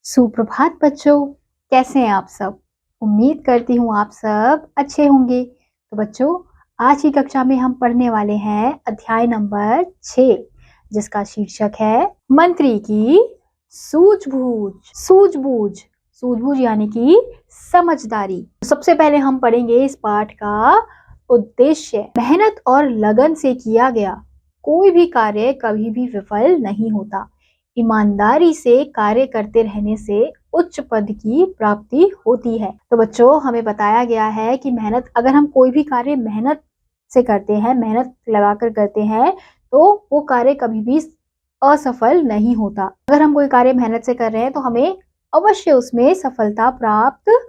सुप्रभात बच्चों, कैसे हैं आप सब। उम्मीद करती हूँ आप सब अच्छे होंगे। तो बच्चों, आज की कक्षा में हम पढ़ने वाले हैं अध्याय नंबर 6, जिसका शीर्षक है मंत्री की सूझबूझ। सूझबूझ सूझबूझ यानी कि समझदारी। सबसे पहले हम पढ़ेंगे इस पाठ का उद्देश्य। मेहनत और लगन से किया गया कोई भी कार्य कभी भी विफल नहीं होता। ईमानदारी से कार्य करते रहने से उच्च पद की प्राप्ति होती है। तो बच्चों, हमें बताया गया है कि अगर हम कोई भी कार्य मेहनत से करते हैं, मेहनत लगाकर करते हैं, तो वो कार्य कभी भी असफल नहीं होता। अगर हम कोई कार्य मेहनत से कर रहे हैं तो हमें अवश्य उसमें सफलता प्राप्त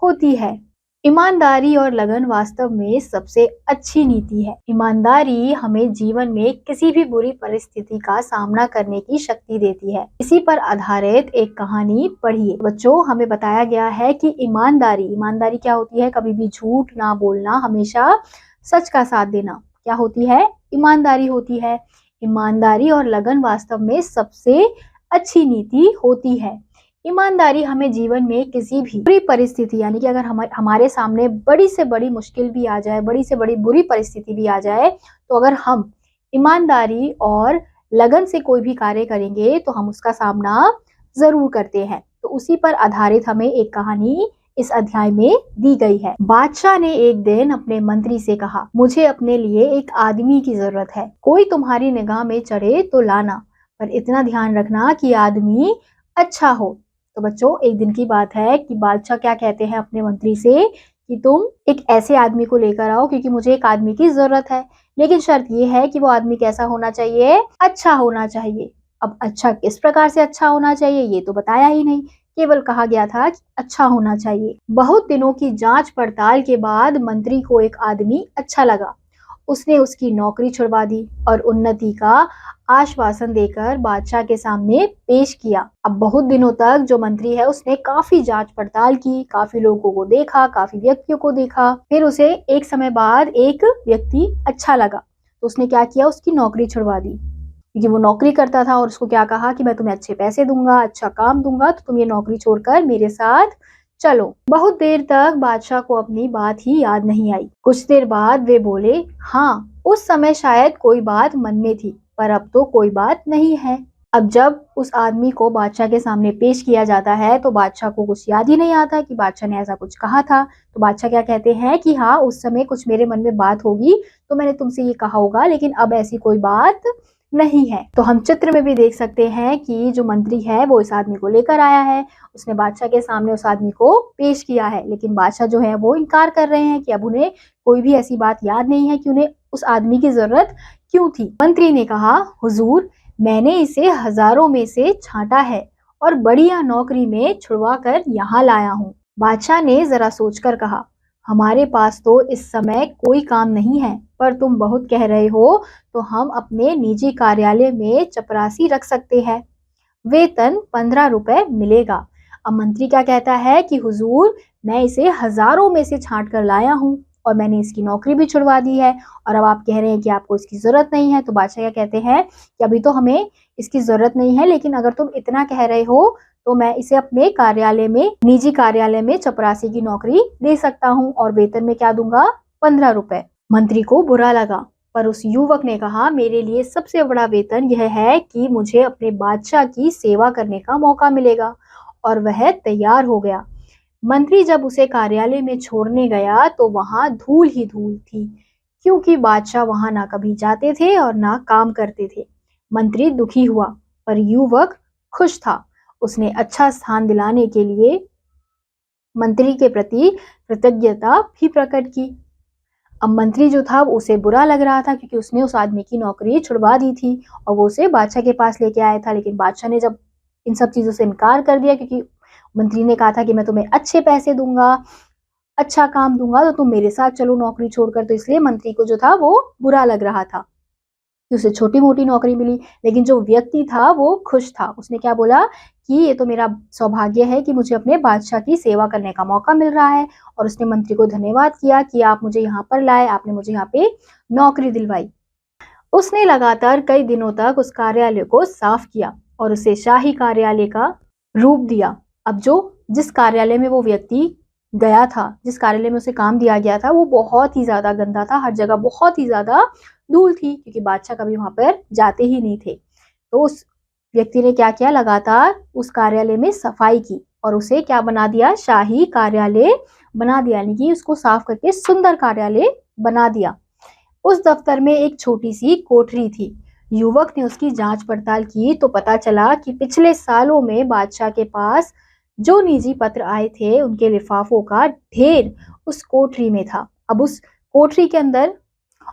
होती है। ईमानदारी और लगन वास्तव में सबसे अच्छी नीति है। ईमानदारी हमें जीवन में किसी भी बुरी परिस्थिति का सामना करने की शक्ति देती है। इसी पर आधारित एक कहानी पढ़िए। बच्चों, हमें बताया गया है कि ईमानदारी क्या होती है? कभी भी झूठ ना बोलना, हमेशा सच का साथ देना क्या होती है? ईमानदारी होती है। ईमानदारी और लगन वास्तव में सबसे अच्छी नीति होती है। ईमानदारी हमें जीवन में किसी भी बुरी परिस्थिति, यानी कि अगर हमारे सामने बड़ी से बड़ी मुश्किल भी आ जाए, बड़ी से बड़ी बुरी परिस्थिति भी आ जाए, तो अगर हम ईमानदारी और लगन से कोई भी कार्य करेंगे तो हम उसका सामना जरूर करते हैं। तो उसी पर आधारित हमें एक कहानी इस अध्याय में दी गई है। बादशाह ने एक दिन अपने मंत्री से कहा, मुझे अपने लिए एक आदमी की जरूरत है। कोई तुम्हारी निगाह में चढ़े तो लाना, पर इतना ध्यान रखना कि आदमी अच्छा हो। तो बच्चों, एक दिन की बात है कि बादशाह क्या कहते हैं अपने मंत्री से कि तुम एक ऐसे आदमी को लेकर आओ, क्योंकि मुझे एक आदमी की जरूरत है, लेकिन शर्त ये है कि वो आदमी कैसा होना चाहिए? अच्छा होना चाहिए। अब अच्छा किस प्रकार से अच्छा होना चाहिए ये तो बताया ही नहीं, केवल कहा गया था कि अच्छा होना चाहिए। बहुत दिनों की जांच पड़ताल के बाद मंत्री को एक आदमी अच्छा लगा। उसने उसकी नौकरी छुड़वा दी और उन्नति का आश्वासन देकर बादशाह के सामने पेश किया। अब बहुत दिनों तक जो मंत्री है उसने काफी जांच पड़ताल की, काफी लोगों को देखा, काफी व्यक्तियों को देखा। फिर उसे एक समय बाद एक व्यक्ति अच्छा लगा, तो उसने क्या किया? उसकी नौकरी छुड़वा दी, क्योंकि वो नौकरी करता था और उसको क्या कहा कि मैं तुम्हें अच्छे पैसे दूंगा, अच्छा काम दूंगा, तो तुम ये नौकरी छोड़कर मेरे साथ चलो। बहुत देर तक बादशाह को अपनी बात ही याद नहीं आई। कुछ देर बाद वे बोले, हाँ, उस समय शायद कोई बात मन में थी, पर अब तो कोई बात नहीं है। अब जब उस आदमी को बादशाह के सामने पेश किया जाता है तो बादशाह को कुछ याद ही नहीं आता कि बादशाह ने ऐसा कुछ कहा था। तो बादशाह क्या कहते हैं कि हाँ, उस समय कुछ मेरे मन में बात होगी तो मैंने तुमसे ये कहा होगा, लेकिन अब ऐसी कोई बात नहीं है। तो हम चित्र में भी देख सकते हैं कि जो मंत्री है वो इस आदमी को लेकर आया है, उसने बादशाह के सामने उस आदमी को पेश किया है, लेकिन बादशाह जो है वो इनकार कर रहे हैं कि अब उन्हें कोई भी ऐसी बात याद नहीं है कि उन्हें उस आदमी की जरूरत क्यों थी। मंत्री ने कहा, हुजूर, मैंने इसे हजारों में से छांटा है और बढ़िया नौकरी में छुड़वा कर यहाँ लाया हूँ। बादशाह ने जरा सोचकर कहा, हमारे पास तो इस समय कोई काम नहीं है, पर तुम बहुत कह रहे हो तो हम अपने निजी कार्यालय में चपरासी रख सकते हैं। वेतन 15 रुपए मिलेगा। अब मंत्री क्या कहता है कि हुजूर, मैं इसे हजारों में से छांट कर लाया हूँ और मैंने इसकी नौकरी भी छुड़वा दी है, और अब आप कह रहे हैं कि आपको इसकी जरूरत नहीं है। तो बादशाह क्या कहते हैं कि अभी तो हमें इसकी जरूरत नहीं है, लेकिन अगर तुम इतना कह रहे हो तो मैं इसे अपने कार्यालय में, निजी कार्यालय में चपरासी की नौकरी दे सकता हूँ, और वेतन में क्या दूंगा? 15 रुपए। मंत्री को बुरा लगा, पर उस युवक ने कहा, मेरे लिए सबसे बड़ा वेतन यह है कि मुझे अपने बादशाह की सेवा करने का मौका मिलेगा। और वह तैयार हो गया। मंत्री जब उसे कार्यालय में छोड़ने गया तो वहां धूल ही धूल थी, क्योंकि बादशाह वहां ना कभी जाते थे और ना काम करते थे। मंत्री दुखी हुआ, पर युवक खुश था। उसने अच्छा स्थान दिलाने के लिए मंत्री के प्रति कृतज्ञता भी प्रकट की। अब मंत्री जो था उसे बुरा लग रहा था, क्योंकि उसने उस आदमी की नौकरी छुड़वा दी थी और वो उसे बादशाह के पास लेके आया था। लेकिन बादशाह ने जब इन सब चीजों से इनकार कर दिया, क्योंकि मंत्री ने कहा था कि मैं तुम्हें अच्छे पैसे दूंगा, अच्छा काम दूंगा, तो तुम मेरे साथ चलो नौकरी छोड़कर, तो इसलिए मंत्री को जो था वो बुरा लग रहा था कि उसे छोटी मोटी नौकरी मिली। लेकिन जो व्यक्ति था वो खुश था। उसने क्या बोला कि ये तो मेरा सौभाग्य है कि मुझे अपने बादशाह की सेवा करने का मौका मिल रहा है, और उसने मंत्री को धन्यवाद किया कि आप मुझे यहाँ पर लाए, आपने मुझे यहाँ पे नौकरी दिलवाई। उसने लगातार कई दिनों तक उस कार्यालय को साफ किया और उसे शाही कार्यालय का रूप दिया। अब जिस कार्यालय में वो व्यक्ति गया था, जिस कार्यालय में उसे काम दिया गया था, वो बहुत ही ज्यादा गंदा था। हर जगह बहुत ही ज्यादा धूल थी, क्योंकि बादशाह कभी वहां पर जाते ही नहीं थे। तो उस व्यक्ति ने क्या किया, लगातार उस कार्यालय में सफाई की और उसे क्या बना दिया, शाही कार्यालय बना दिया, यानी कि उसको साफ करके सुंदर कार्यालय बना दिया। उस दफ्तर में एक छोटी सी कोठरी थी। युवक ने उसकी जांच पड़ताल की तो पता चला कि पिछले सालों में बादशाह के पास जो निजी पत्र आए थे, उनके लिफाफों का ढेर उस कोठरी में था। अब उस कोठरी के अंदर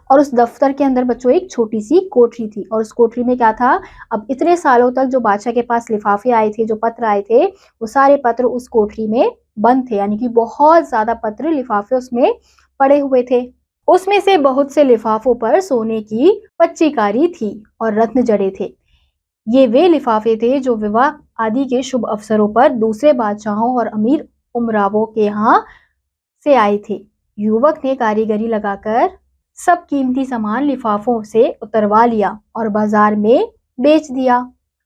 और उस दफ्तर के अंदर बच्चों एक छोटी सी कोठरी थी, और उस कोठरी में क्या था, अब इतने सालों तक जो बादशाह के पास लिफाफे आए थे, जो पत्र आए थे, वो सारे पत्र उस कोठरी में बंद थे, यानी कि बहुत ज्यादा पत्र लिफाफे उसमें पड़े हुए थे। उसमें से बहुत से लिफाफों पर सोने की पच्चीकारी थी और रत्न जड़े थे। ये वे लिफाफे थे जो विवाह आदि के शुभ अवसरों पर दूसरे बादशाहों और अमीर उमरावों के यहाँ से आए थे। युवक ने कारीगरी लगाकर सब कीमती सामान लिफाफों से उतरवा लिया और बाजार में बेच दिया।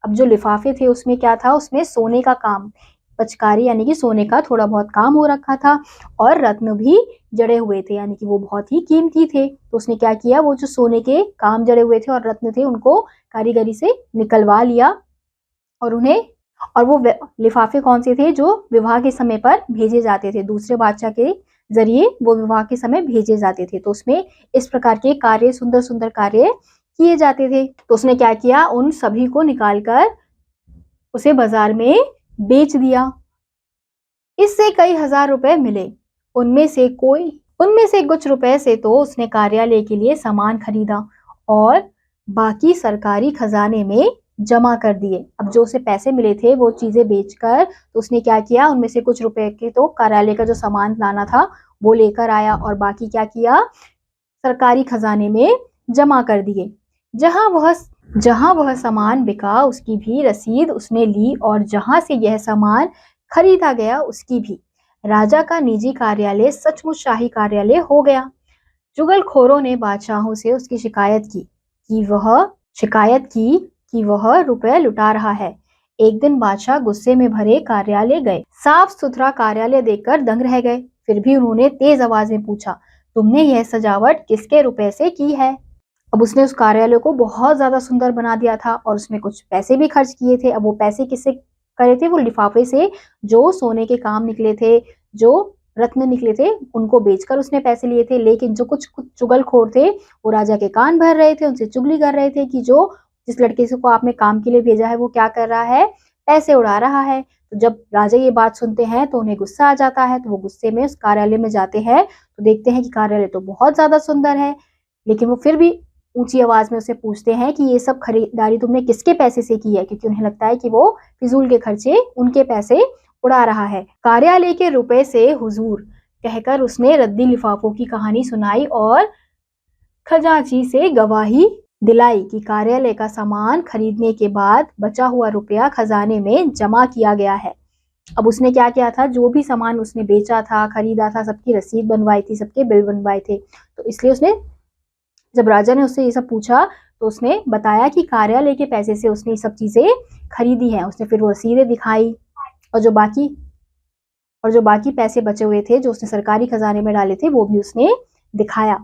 अब जो लिफाफे थे उसमें क्या था, उसमें सोने का काम, पचकारी यानी कि सोने का थोड़ा बहुत काम हो रखा था, और रत्न भी जड़े हुए थे, यानी कि वो बहुत ही कीमती थे। तो उसने क्या किया, वो जो सोने के काम जड़े हुए थे और रत्न थे, उनको कारीगरी से निकलवा लिया और वो लिफाफे कौन से थे, जो विवाह के समय पर भेजे जाते थे, दूसरे बादशाह के जरिए वो विवाह के समय भेजे जाते थे। तो उसमें इस प्रकार के कार्य, सुंदर सुंदर कार्य किए जाते थे। तो उसने क्या किया, उन सभी को निकालकर उसे बाजार में बेच दिया। इससे कई हजार रुपए मिले। उनमें से कुछ रुपए से तो उसने कार्यालय के लिए सामान खरीदा और बाकी सरकारी खजाने में जमा कर दिए। अब जो उसे पैसे मिले थे वो चीजें बेचकर, तो उसने क्या किया, उनमें से कुछ रुपए के तो कार्यालय का जो सामान लाना था वो लेकर आया, और बाकी क्या किया, सरकारी खजाने में जमा कर दिए। जहां वह सामान बिका उसकी भी रसीद उसने ली, और जहां से यह सामान खरीदा गया उसकी भी। राजा का निजी कार्यालय सचमुच शाही कार्यालय हो गया। चुगलखोरों ने बादशाहों से उसकी शिकायत की कि वह रुपए लुटा रहा है। एक दिन बादशाह गुस्से में भरे कार्यालय गए। साफ सुथरा कार्यालय देखकर दंग रह गए। फिर भी उन्होंने तेज आवाज में पूछा, तुमने यह सजावट किसके रुपए से की है? अब उसने उस कार्यालय को बहुत ज्यादा सुंदर बना दिया था और उसमें कुछ पैसे भी खर्च किए थे। अब वो पैसे किससे करे थे, वो लिफाफे से जो सोने के काम निकले थे, जो रत्न निकले थे, उनको बेचकर उसने पैसे लिए थे। लेकिन जो कुछ चुगलखोर थे वो राजा के कान भर रहे थे, उनसे चुगली कर रहे थे कि जिस लड़के को आपने काम के लिए भेजा है वो क्या कर रहा है, पैसे उड़ा रहा है। तो जब राजा ये बात सुनते हैं तो उन्हें गुस्सा आ जाता है, तो वो गुस्से में उस कार्यालय में जाते हैं। तो देखते हैं कि कार्यालय तो बहुत ज्यादा सुंदर है, लेकिन वो फिर भी ऊंची आवाज में उसे पूछते हैं कि ये सब खरीदारी तुमने किसके पैसे से की है, क्योंकि उन्हें लगता है कि वो फिजूल के खर्चे उनके पैसे उड़ा रहा है। कार्यालय के रुपए से हुजूर कहकर उसने रद्दी लिफाफों की कहानी सुनाई और खजांची से गवाही दिलाई कि कार्यालय का सामान खरीदने के बाद बचा हुआ रुपया खजाने में जमा किया गया है। अब उसने क्या किया था, जो भी सामान उसने बेचा था, खरीदा था, सबकी रसीद बनवाई थी, सबके बिल बनवाए थे। तो इसलिए उसने, जब राजा ने उससे ये सब पूछा तो उसने बताया कि कार्यालय के पैसे से उसने ये सब चीजें खरीदी हैं। उसने फिर वो रसीदें दिखाई, और जो बाकी पैसे बचे हुए थे जो उसने सरकारी खजाने में डाले थे वो भी उसने दिखाया।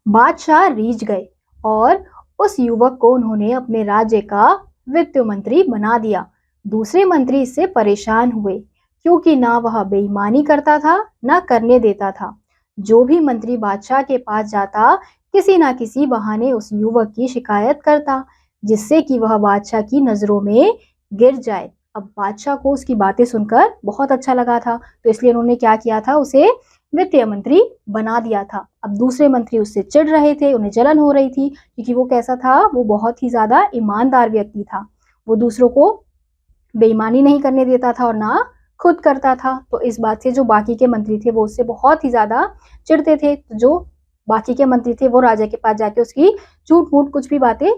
बादशाह रीझ गए और उस युवक को उन्होंने अपने राज्य का वित्त मंत्री बना दिया। दूसरे मंत्री इससे परेशान हुए, क्योंकि ना वह बेईमानी करता था ना करने देता था। जो भी मंत्री बादशाह के पास जाता, किसी ना किसी बहाने उस युवक की शिकायत करता, जिससे कि वह बादशाह की नजरों में गिर जाए। अब बादशाह को उसकी बातें सुनकर बहुत अच्छा लगा था, तो इसलिए उन्होंने क्या किया था, उसे वित्तीय मंत्री बना दिया था। अब दूसरे मंत्री उससे चिढ़ रहे थे, उन्हें जलन हो रही थी, क्योंकि वो कैसा था, वो बहुत ही ज्यादा ईमानदार व्यक्ति था। वो दूसरों को बेईमानी नहीं करने देता था और ना खुद करता था। तो इस बात से जो बाकी के मंत्री थे वो उससे बहुत ही ज्यादा चिढ़ते थे। तो जो बाकी के मंत्री थे वो राजा के पास जाके उसकी झूठ मूठ कुछ भी बातें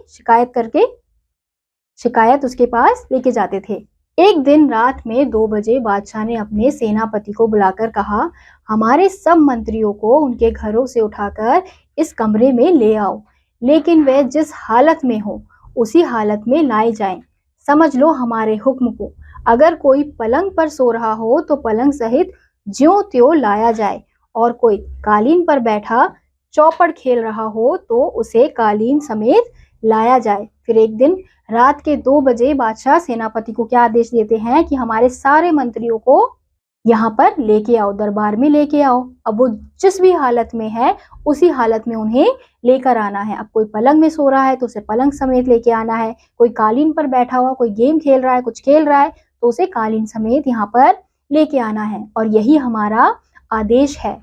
शिकायत उसके पास लेके जाते थे। एक दिन रात में 2 बजे बादशाह ने अपने सेनापति को बुलाकर कहा, हमारे सब मंत्रियों को उनके घरों से उठाकर इस कमरे में ले आओ। लेकिन वे जिस हालत में हो उसी हालत में लाए जाएं। समझ लो हमारे हुक्म को। अगर कोई पलंग पर सो रहा हो तो पलंग सहित ज्यों त्यों लाया जाए, और कोई कालीन पर बैठा चौपड़ खेल रहा हो तो उसे कालीन समेत लाया जाए। फिर एक दिन रात के 2 बजे बादशाह सेनापति को क्या आदेश देते हैं कि हमारे सारे मंत्रियों को यहाँ पर लेके आओ, दरबार में लेके आओ। अब वो जिस भी हालत में है उसी हालत में उन्हें लेकर आना है। अब कोई पलंग में सो रहा है तो उसे पलंग समेत लेके आना है, कोई कालीन पर बैठा हुआ, कोई गेम खेल रहा है, कुछ खेल रहा है, तो उसे कालीन समेत यहाँ पर लेके आना है, और यही हमारा आदेश है।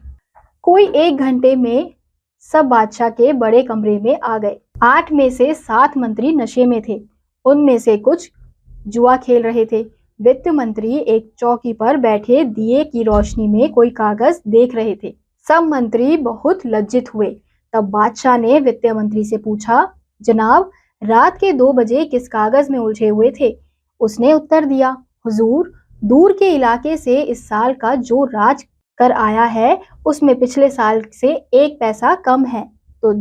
कोई 1 घंटे में सब बादशाह के बड़े कमरे में आ गए। 8 में से 7 मंत्री नशे में थे। उनमें से कुछ जुआ खेल रहे थे। वित्त मंत्री एक चौकी पर बैठे दिए की रोशनी में कोई कागज देख रहे थे। सब मंत्री बहुत लज्जित हुए। तब बादशाह ने वित्त मंत्री से पूछा, जनाब, रात के 2 बजे किस कागज में उलझे हुए थे? उसने उत्तर दिया, हुजूर, दूर के इलाके से इस साल का जो राज कर आया है उसमें पिछले साल से 1 पैसा कम है। तो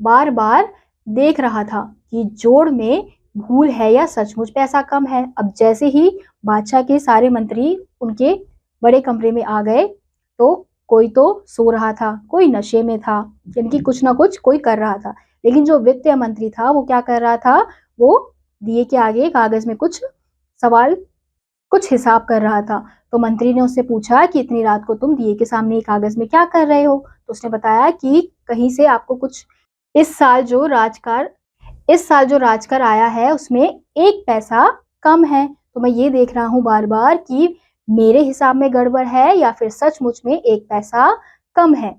बार बार देख रहा था कि जोड़ में भूल है या सचमुच पैसा कम है। अब जैसे ही बादशाह के सारे मंत्री उनके बड़े कमरे में आ गए तो कोई तो सो रहा था, कोई नशे में था, यानी कि कुछ ना कुछ कोई कर रहा था। लेकिन जो वित्त मंत्री था वो क्या कर रहा था? वो दिए के आगे कागज में कुछ हिसाब कर रहा था। तो मंत्री ने उससे पूछा कि इतनी रात को तुम दिए के सामने कागज में क्या कर रहे हो? तो उसने बताया कि कहीं से आपको कुछ इस साल जो राजकर आया है उसमें 1 पैसा कम है। तो मैं ये देख रहा हूँ बार बार कि मेरे हिसाब में गड़बड़ है या फिर सचमुच में 1 पैसा कम है।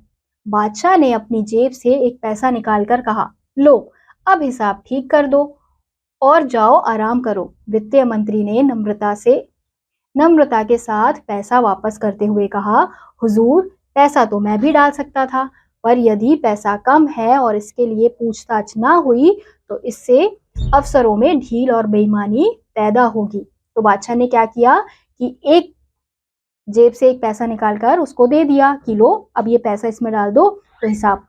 बादशाह ने अपनी जेब से 1 पैसा निकालकर कहा, लो, अब हिसाब ठीक कर दो और जाओ आराम करो। वित्तीय मंत्री ने नम्रता के साथ पैसा वापस करते हुए कहा, हुजूर, पैसा तो मैं भी डाल सकता था, पर यदि पैसा कम है और इसके लिए पूछताछ ना हुई तो इससे अफसरों में ढील और बेईमानी पैदा होगी। तो बादशाह ने क्या किया कि एक जेब से 1 पैसा निकालकर उसको दे दिया कि लो, अब ये पैसा इसमें डाल दो तो हिसाब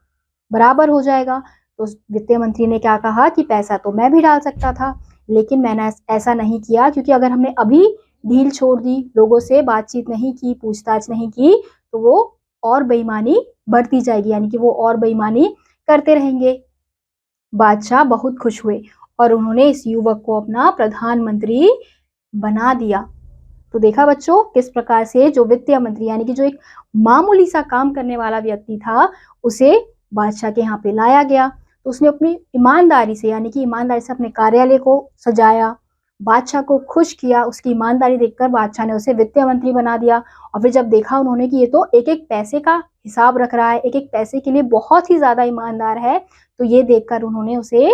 बराबर हो जाएगा। तो वित्त मंत्री ने क्या कहा कि पैसा तो मैं भी डाल सकता था, लेकिन मैंने ऐसा नहीं किया, क्योंकि अगर हमने अभी ढील छोड़ दी, लोगों से बातचीत नहीं की, पूछताछ नहीं की, तो वो और बेईमानी बढ़ती जाएगी, यानी कि वो और बेईमानी करते रहेंगे। बादशाह बहुत खुश हुए और उन्होंने इस युवक को अपना प्रधानमंत्री बना दिया। तो देखा बच्चों, किस प्रकार से जो वित्तीय मंत्री यानी कि जो एक मामूली सा काम करने वाला व्यक्ति था उसे बादशाह के यहाँ पे लाया गया। तो उसने अपनी ईमानदारी से अपने कार्यालय को सजाया, बादशाह को खुश किया। उसकी ईमानदारी देखकर बादशाह ने उसे वित्तीय मंत्री बना दिया। और फिर जब देखा उन्होंने कि ये तो एक एक पैसे का हिसाब रख रहा है, एक एक पैसे के लिए बहुत ही ज्यादा ईमानदार है, तो ये देखकर उन्होंने उसे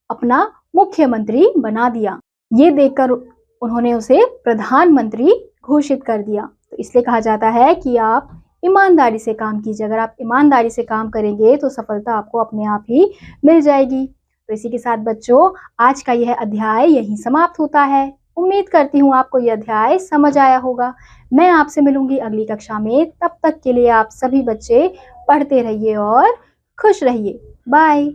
अपना मुख्यमंत्री बना दिया। ये देखकर उन्होंने उसे प्रधानमंत्री घोषित कर दिया। तो इसलिए कहा जाता है कि आप ईमानदारी से काम कीजिए। अगर आप ईमानदारी से काम करेंगे तो सफलता आपको अपने आप ही मिल जाएगी। तो इसी के साथ बच्चों, आज का यह अध्याय यहीं समाप्त होता है। उम्मीद करती हूँ आपको यह अध्याय समझ आया होगा। मैं आपसे मिलूंगी अगली कक्षा में। तब तक के लिए आप सभी बच्चे पढ़ते रहिए और खुश रहिए। बाय।